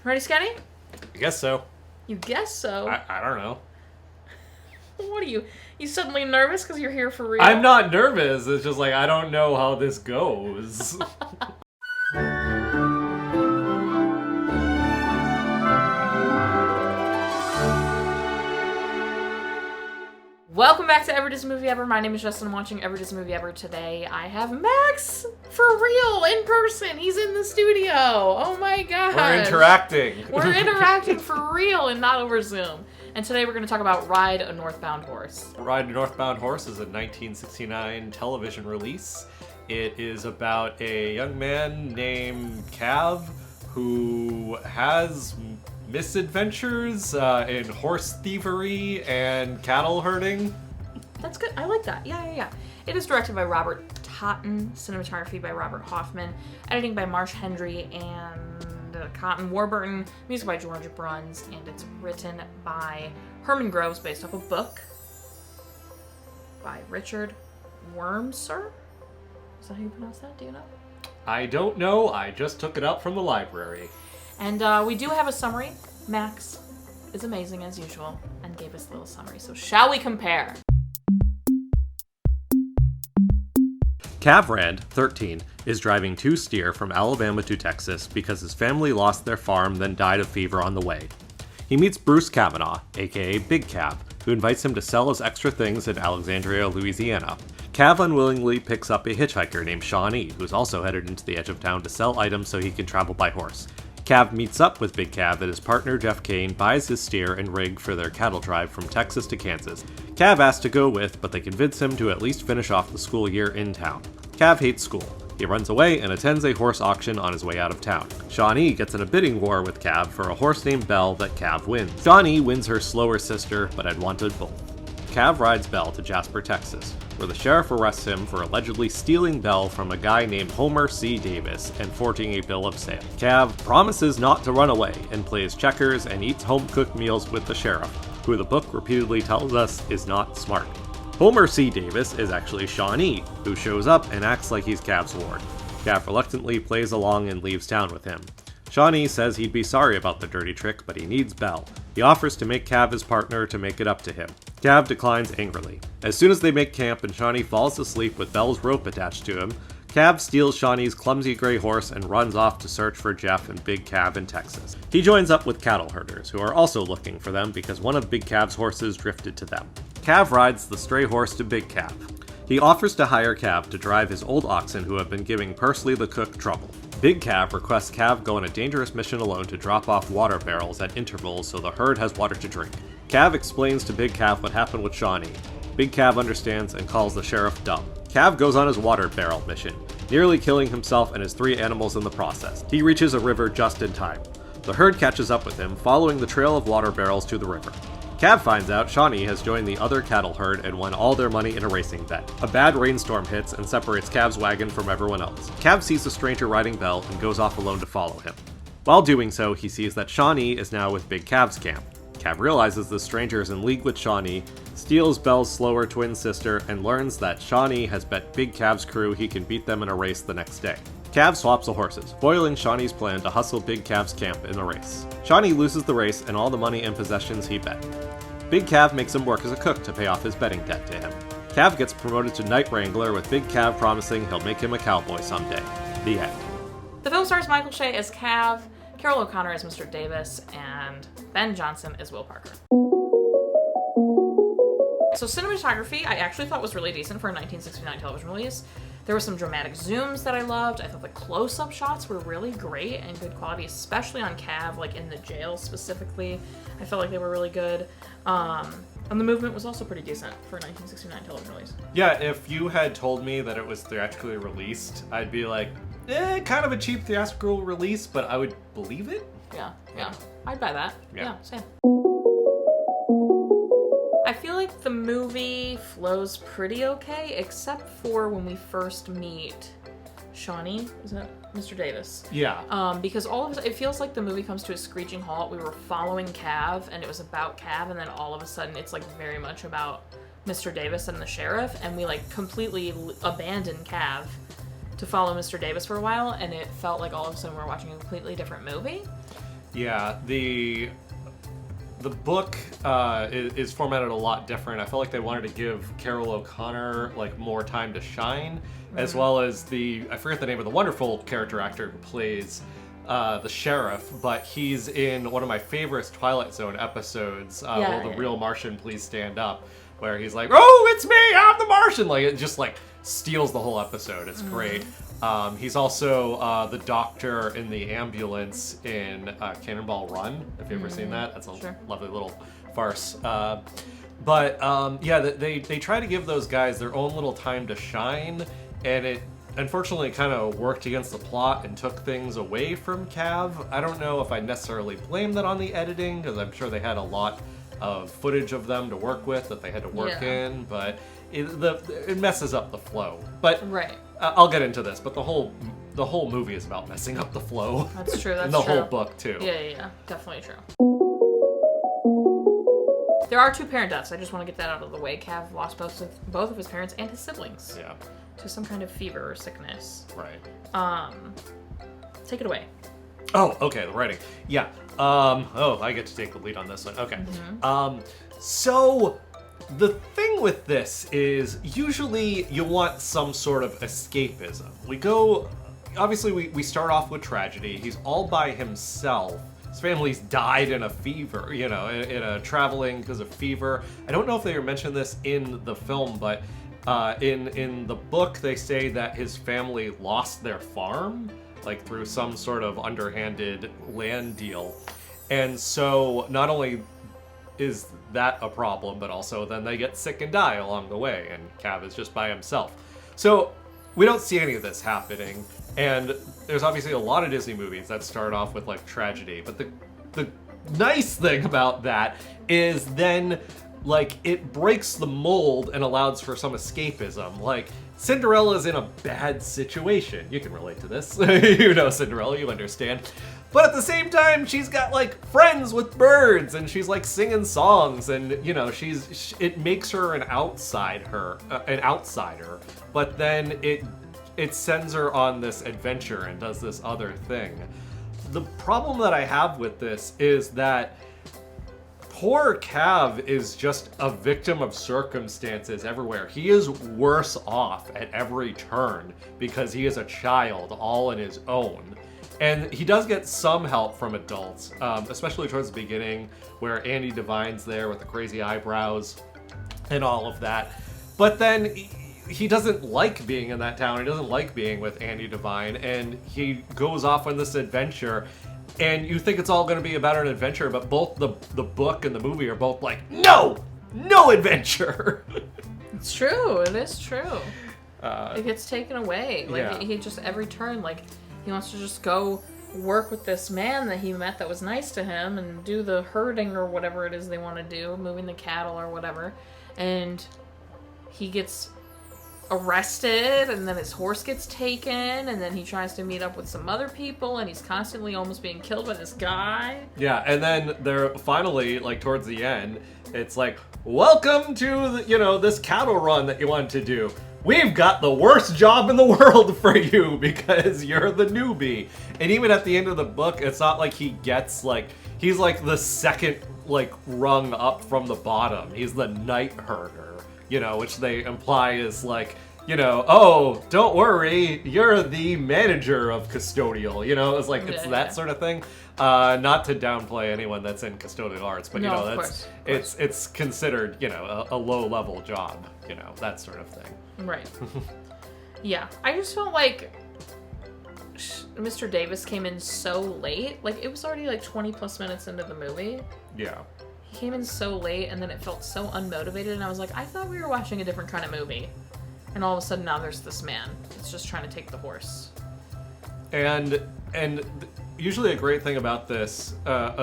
Ready, Scotty? I guess so. You guess so. I don't know. What are you? You suddenly nervous because you're here for real? I'm not nervous. It's just like, I don't know how this goes. Welcome back to Ever Disney Movie Ever. My name is Jess and I'm watching Ever Disney Movie Ever. Today I have Max for real, in person. He's in the studio. Oh my god. We're interacting. We're interacting for real and not over Zoom. And today we're going to talk about Ride a Northbound Horse. Ride a Northbound Horse is a 1969 television release. It is about a young man named Cav who has misadventures in horse thievery and cattle herding. That's good. I like that. Yeah. It is directed by Robert Totten, cinematography by Robert Hoffman, editing by Marsh, Hendry, and Cotton Warburton, music by George Bruns, and it's written by Herman Groves based off a book by Richard Wormser. Is that how you pronounce that? Do you know? I don't know. I just took it out from the library. And we do have a summary. Max is amazing as usual and gave us a little summary. So shall we compare? Cavrand, 13, is driving 2 steer from Alabama to Texas because his family lost their farm then died of fever on the way. He meets Bruce Kavanaugh, aka Big Cav, who invites him to sell his extra things in Alexandria, Louisiana. Cav unwillingly picks up a hitchhiker named Shawnee, who's also headed into the edge of town to sell items so he can travel by horse. Cav meets up with Big Cav and his partner Jeff Kane buys his steer and rig for their cattle drive from Texas to Kansas. Cav asks to go with, but they convince him to at least finish off the school year in town. Cav hates school. He runs away and attends a horse auction on his way out of town. Shawnee gets in a bidding war with Cav for a horse named Belle that Cav wins. Shawnee wins her slower sister, but had wanted both. Cav rides Belle to Jasper, Texas, where the sheriff arrests him for allegedly stealing Belle from a guy named Homer C. Davis and forging a bill of sale. Cav promises not to run away and plays checkers and eats home-cooked meals with the sheriff, who the book repeatedly tells us is not smart. Homer C. Davis is actually Shawnee, who shows up and acts like he's Cav's ward. Cav reluctantly plays along and leaves town with him. Shawnee says he'd be sorry about the dirty trick, but he needs Belle. He offers to make Cav his partner to make it up to him. Cav declines angrily. As soon as they make camp and Shawnee falls asleep with Belle's rope attached to him, Cav steals Shawnee's clumsy gray horse and runs off to search for Jeff and Big Cav in Texas. He joins up with cattle herders, who are also looking for them because one of Big Cav's horses drifted to them. Cav rides the stray horse to Big Cav. He offers to hire Cav to drive his old oxen who have been giving Pursley the cook trouble. Big Cav requests Cav go on a dangerous mission alone to drop off water barrels at intervals so the herd has water to drink. Cav explains to Big Cav what happened with Shawnee. Big Cav understands and calls the sheriff dumb. Cav goes on his water barrel mission, nearly killing himself and his 3 animals in the process. He reaches a river just in time. The herd catches up with him, following the trail of water barrels to the river. Cav finds out Shawnee has joined the other cattle herd and won all their money in a racing bet. A bad rainstorm hits and separates Cav's wagon from everyone else. Cav sees a stranger riding Belle and goes off alone to follow him. While doing so, he sees that Shawnee is now with Big Cav's camp. Cav realizes the stranger is in league with Shawnee, steals Belle's slower twin sister, and learns that Shawnee has bet Big Cav's crew he can beat them in a race the next day. Cav swaps the horses, foiling Shawnee's plan to hustle Big Cav's camp in the race. Shawnee loses the race and all the money and possessions he bet. Big Cav makes him work as a cook to pay off his betting debt to him. Cav gets promoted to night wrangler with Big Cav promising he'll make him a cowboy someday. The end. The film stars Michael Shea as Cav, Carroll O'Connor as Mr. Davis, and Ben Johnson as Will Parker. So cinematography, I actually thought was really decent for a 1969 television release. There were some dramatic zooms that I loved. I thought the close-up shots were really great and good quality, especially on Cav, like in the jail specifically. I felt like they were really good. And the movement was also pretty decent for a 1969 television release. Yeah, if you had told me that it was theatrically released, I'd be like, kind of a cheap theatrical release, but I would believe it. Yeah. I'd buy that. Yeah, same. I feel like the movie flows pretty okay, except for when we first meet Shawnee. Is that Mr. Davis? Yeah. Because all of it feels like the movie comes to a screeching halt. We were following Cav, and it was about Cav, and then all of a sudden it's like very much about Mr. Davis and the sheriff, and we like completely abandoned Cav to follow Mr. Davis for a while, and it felt like all of a sudden we're watching a completely different movie. Yeah, the book is formatted a lot different. I felt like they wanted to give Carroll O'Connor like more time to shine, as well as I forget the name of the wonderful character actor who plays the sheriff, but he's in one of my favorite Twilight Zone episodes, Will the Real Martian Please Stand Up, where he's like, oh, it's me, I'm the Martian! Like, it just like steals the whole episode. It's great. He's also the doctor in the ambulance in Cannonball Run, if you've ever seen that. That's a lovely little farce. But they try to give those guys their own little time to shine, and it unfortunately kind of worked against the plot and took things away from Cav. I don't know if I necessarily blame that on the editing, because I'm sure they had a lot of footage of them to work with that they had to work in, but it messes up the flow. But I'll get into this, but the whole movie is about messing up the flow. That's true. That's and the true. whole book too. Yeah, definitely true. There are 2 parent deaths. I just want to get that out of the way. Cav lost both of his parents and his siblings. Yeah. To some kind of fever or sickness. Right. Take it away. Oh, okay, the writing. Yeah. I get to take the lead on this one. Okay. So the thing with this is usually you want some sort of escapism. Obviously we start off with tragedy. He's all by himself. His family's died in a fever, in a traveling because of fever. I don't know if they mentioned this in the film, but in the book they say that his family lost their farm, like through some sort of underhanded land deal. And so not only is that a problem, but also then they get sick and die along the way, and Cav is just by himself. So we don't see any of this happening, and there's obviously a lot of Disney movies that start off with like tragedy, but the nice thing about that is then like it breaks the mold and allows for some escapism. Like Cinderella's in a bad situation. You can relate to this. You know Cinderella, you understand. But at the same time, she's got like friends with birds, and she's like singing songs, and it makes her an outsider. But then it sends her on this adventure and does this other thing. The problem that I have with this is that poor Cav is just a victim of circumstances everywhere. He is worse off at every turn because he is a child all on his own. And he does get some help from adults, especially towards the beginning where Andy Devine's there with the crazy eyebrows and all of that. But then he doesn't like being in that town. He doesn't like being with Andy Devine, and he goes off on this adventure. And you think it's all going to be about an adventure, but both the book and the movie are both like, no adventure. It's true. It is true. It gets taken away. Like he just every turn, like he wants to just go work with this man that he met that was nice to him and do the herding or whatever it is they want to do, moving the cattle or whatever. And he gets arrested, and then his horse gets taken, and then he tries to meet up with some other people, and he's constantly almost being killed by this guy. Yeah, and then they're finally, like, towards the end, it's like, welcome to, this cattle run that you wanted to do. We've got the worst job in the world for you because you're the newbie. And even at the end of the book, it's not like he gets, like, he's like the second, like, rung up from the bottom. He's the night herder. Which they imply is like, oh, don't worry, you're the manager of custodial. It's like, it's that sort of thing. Not to downplay anyone that's in custodial arts, but it's considered, a low level job, that sort of thing. Right. Yeah, I just felt like Mr. Davis came in so late. Like, it was already like 20 plus minutes into the movie. Yeah. He came in so late, and then it felt so unmotivated, and I was like, I thought we were watching a different kind of movie. And all of a sudden, now there's this man that's just trying to take the horse. And usually a great thing about this,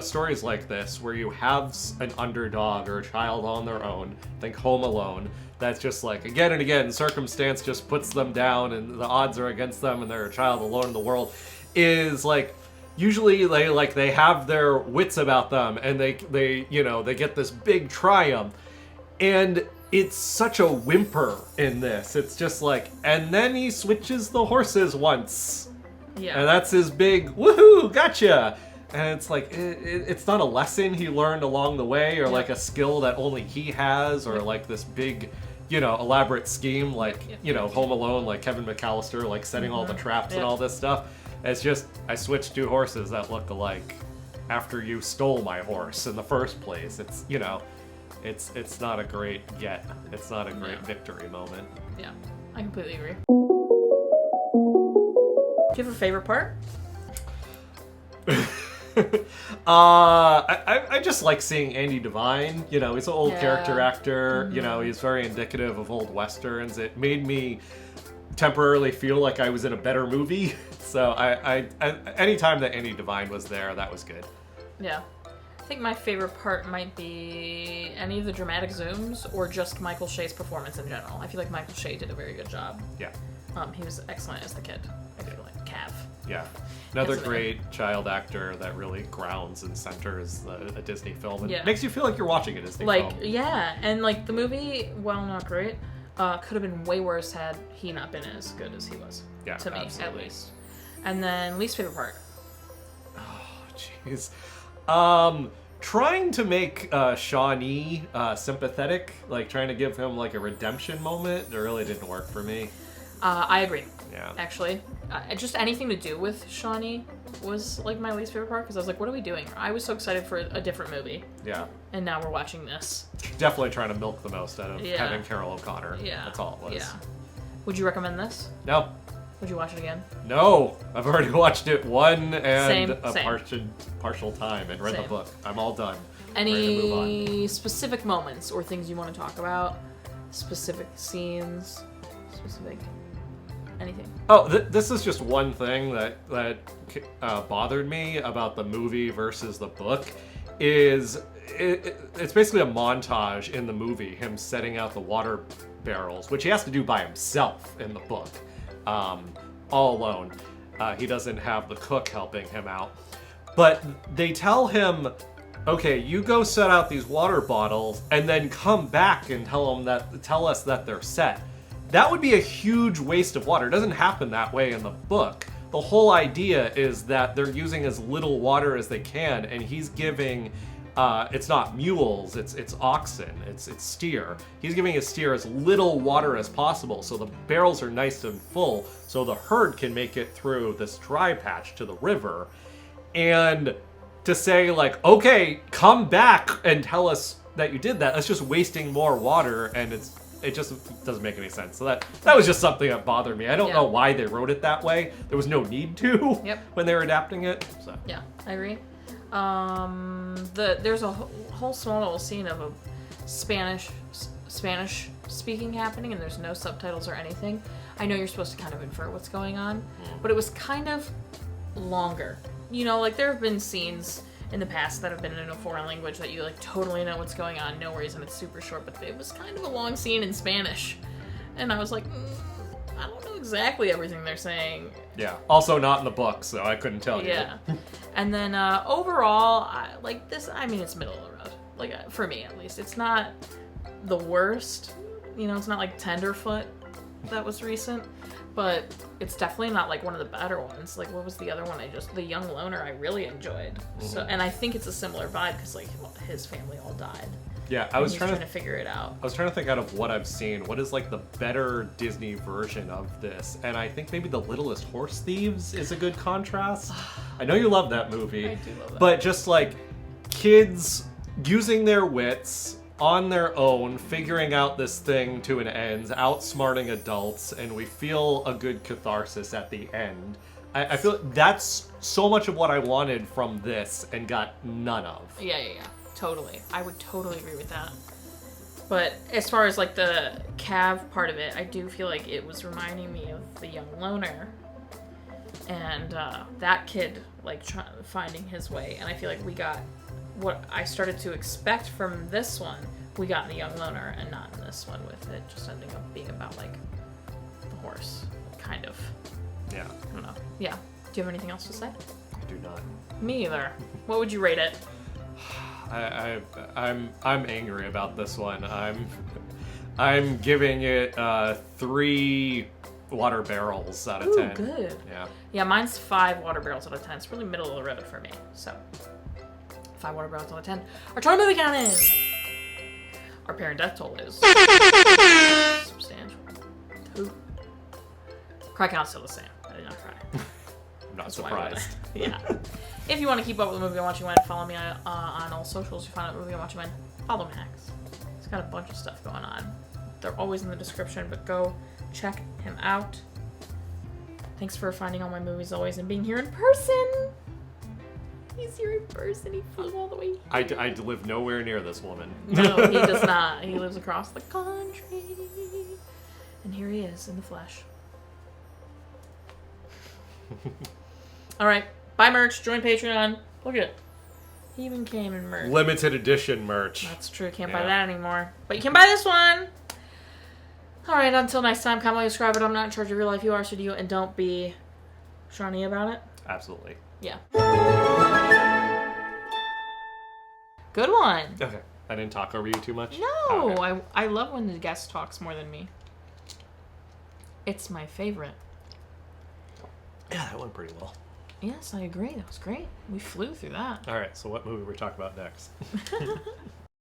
stories like this, where you have an underdog or a child on their own, think Home Alone, that's just like, again and again, circumstance just puts them down, and the odds are against them, and they're a child alone in the world, is like, usually they have their wits about them, and they get this big triumph, and it's such a whimper in this. It's just like, and then he switches the horses once, and that's his big woohoo, gotcha. And it's like, it's not a lesson he learned along the way, or like a skill that only he has, or like this big, elaborate scheme, like, Home Alone, like Kevin McAllister, like setting all the traps and all this stuff. It's just, I switched two horses that look alike after you stole my horse in the first place. It's, it's not a great get. It's not a great victory moment. Yeah, I completely agree. Do you have a favorite part? I just like seeing Andy Devine. He's an old character actor. He's very indicative of old westerns. It made me temporarily feel like I was in a better movie. So I anytime that Andy Devine was there, that was good. Yeah. I think my favorite part might be any of the dramatic zooms or just Michael Shea's performance in general. I feel like Michael Shea did a very good job. Yeah. He was excellent as the kid. I feel like Cav. Yeah. Another great child actor that really grounds and centers a Disney film and makes you feel like you're watching a Disney film. Yeah, and the movie, while not great, could have been way worse had he not been as good as he was. Yeah, to me, absolutely. at least. And then least favorite part. Oh, jeez. Trying to make Shawnee sympathetic, like trying to give him like a redemption moment, it really didn't work for me. I agree. Yeah. Actually, just anything to do with Shawnee was like my least favorite part because I was like, what are we doing? I was so excited for a different movie. Yeah. And now we're watching this. Definitely trying to milk the most out of having Carroll O'Connor. Yeah. That's all it was. Yeah. Would you recommend this? No. Would you watch it again? No. I've already watched it one and Same. partial time and read the book. I'm all done. Any specific moments or things you want to talk about? Specific scenes? Specific... anything? Oh, this is just one thing that bothered me about the movie versus the book. It's basically a montage in the movie, him setting out the water barrels, which he has to do by himself in the book, all alone. He doesn't have the cook helping him out. But they tell him, okay, you go set out these water bottles and then come back and tell us that they're set. That would be a huge waste of water. It doesn't happen that way in the book. The whole idea is that they're using as little water as they can, and he's giving, it's not mules, it's oxen, it's steer. He's giving his steer as little water as possible, so the barrels are nice and full, so the herd can make it through this dry patch to the river. And to say, like, okay, come back and tell us that you did that, that's just wasting more water, and it just doesn't make any sense. So that was just something that bothered me. I don't know why they wrote it that way. There was no need to when they were adapting it. So. Yeah, I agree. There's a whole small little scene of a Spanish speaking happening, and there's no subtitles or anything. I know you're supposed to kind of infer what's going on, but it was kind of longer. There have been scenes in the past that have been in a foreign language that you totally know what's going on, no worries, and it's super short, but it was kind of a long scene in Spanish. And I was like, I don't know exactly everything they're saying. Yeah. Also not in the book, so I couldn't tell you. Yeah. And then overall, it's middle of the road. For me at least. It's not the worst. It's not like Tenderfoot that was recent. But it's definitely not one of the better ones. What was the other one? The Young Loner I really enjoyed. Mm-hmm. So, and I think it's a similar vibe because his family all died. Yeah, I was trying to figure it out. I was trying to think out of what I've seen. What is the better Disney version of this? And I think maybe The Littlest Horse Thieves is a good contrast. I know you love that movie. I do love that. But just kids using their wits on their own, figuring out this thing to an end, outsmarting adults, and we feel a good catharsis at the end. I feel that's so much of what I wanted from this and got none of. Yeah. Totally. I would totally agree with that. But as far as the Cav part of it, I do feel like it was reminding me of The Young Loner. And that kid, finding his way. And I feel like we got what I started to expect from this one, we got in The Young Loner, and not in this one, with it just ending up being about the horse, kind of. Yeah. I don't know. Yeah. Do you have anything else to say? I do not. Me either. What would you rate it? I'm angry about this one. I'm giving it 3 water barrels out of Ooh, 10. good. Yeah. Yeah, mine's 5 water barrels out of 10. It's really middle of the road for me. So, 5 water barrels out of 10. Our total movie count is... Our parent death toll is... substantial. 2. Cry count's still the same. I did not cry. I'm not That's why I surprised. yeah. If you want to keep up with the movie I'm watching when, follow me on all socials. You find out the movie I'm watching when, follow Max. He's got a bunch of stuff going on. They're always in the description, but go check him out. Thanks for finding all my movies always and being here in person. He's here in person. He flew all the way here. I live nowhere near this woman. No, he does not. He lives across the country. And here he is in the flesh. All right. Buy merch. Join Patreon. Look at it. He even came in merch. Limited edition merch. That's true. Can't buy that anymore. But you can buy this one. All right. Until next time, comment, like, subscribe. But I'm not in charge of your life. You are, so do you. And don't be Shawnee about it. Absolutely. Yeah. Good one. Okay. I didn't talk over you too much? No. Okay. I love when the guest talks more than me. It's my favorite. Yeah, that went pretty well. Yes, I agree. That was great. We flew through that. All right, so what movie we're talking about next?